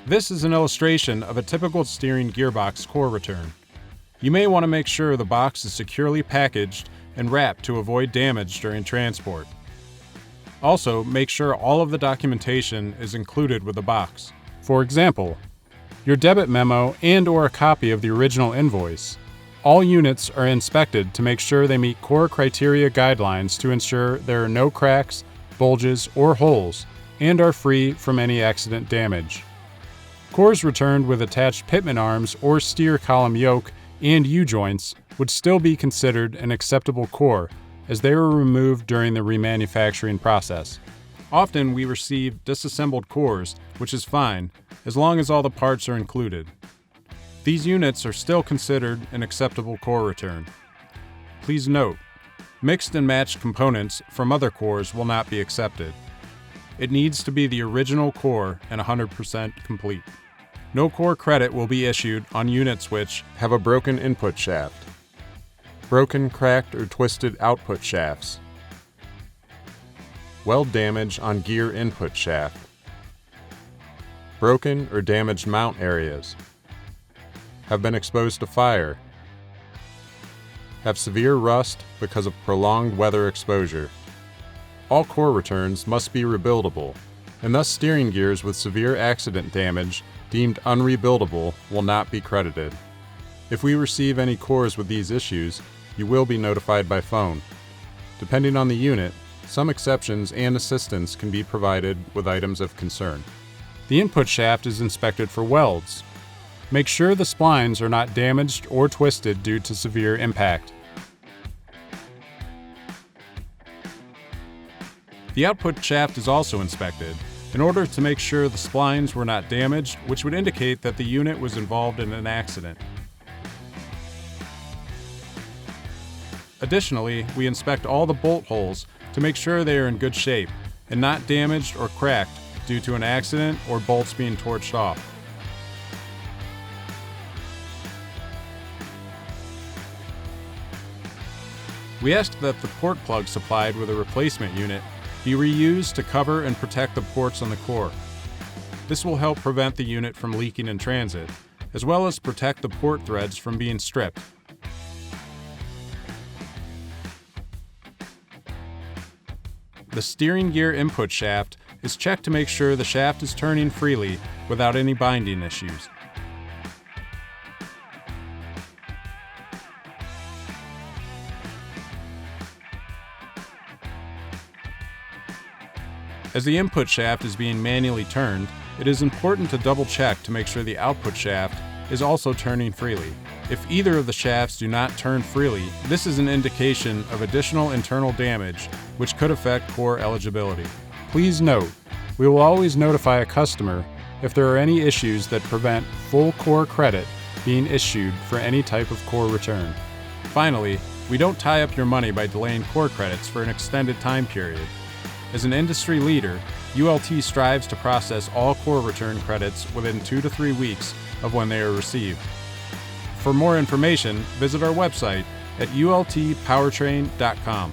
This is an illustration of a typical steering gearbox core return. You may want to make sure the box is securely packaged and wrapped to avoid damage during transport. Also, make sure all of the documentation is included with the box. For example, your debit memo and/or a copy of the original invoice. All units are inspected to make sure they meet core criteria guidelines to ensure there are no cracks, bulges, or holes, and are free from any accident damage. Cores returned with attached pitman arms or steer column yoke and U-joints would still be considered an acceptable core, as they were removed during the remanufacturing process. Often we receive disassembled cores, which is fine, as long as all the parts are included. These units are still considered an acceptable core return. Please note, mixed and matched components from other cores will not be accepted. It needs to be the original core and 100% complete. No core credit will be issued on units which have a broken input shaft, broken, cracked, or twisted output shafts, weld damage on gear input shaft, broken or damaged mount areas, have been exposed to fire, have severe rust because of prolonged weather exposure. All core returns must be rebuildable, and thus steering gears with severe accident damage deemed unrebuildable will not be credited. If we receive any cores with these issues, you will be notified by phone. Depending on the unit, some exceptions and assistance can be provided with items of concern. The input shaft is inspected for welds. Make sure the splines are not damaged or twisted due to severe impact. The output shaft is also inspected in order to make sure the splines were not damaged, which would indicate that the unit was involved in an accident. Additionally, we inspect all the bolt holes to make sure they are in good shape and not damaged or cracked due to an accident or bolts being torched off. We ask that the port plug supplied with a replacement unit be reused to cover and protect the ports on the core. This will help prevent the unit from leaking in transit, as well as protect the port threads from being stripped. The steering gear input shaft is checked to make sure the shaft is turning freely without any binding issues. As the input shaft is being manually turned, it is important to double check to make sure the output shaft is also turning freely. If either of the shafts do not turn freely, this is an indication of additional internal damage which could affect core eligibility. Please note, we will always notify a customer if there are any issues that prevent full core credit being issued for any type of core return. Finally, we don't tie up your money by delaying core credits for an extended time period. As an industry leader, ULT strives to process all core return credits within 2 to 3 weeks of when they are received. For more information, visit our website at ultpowertrain.com.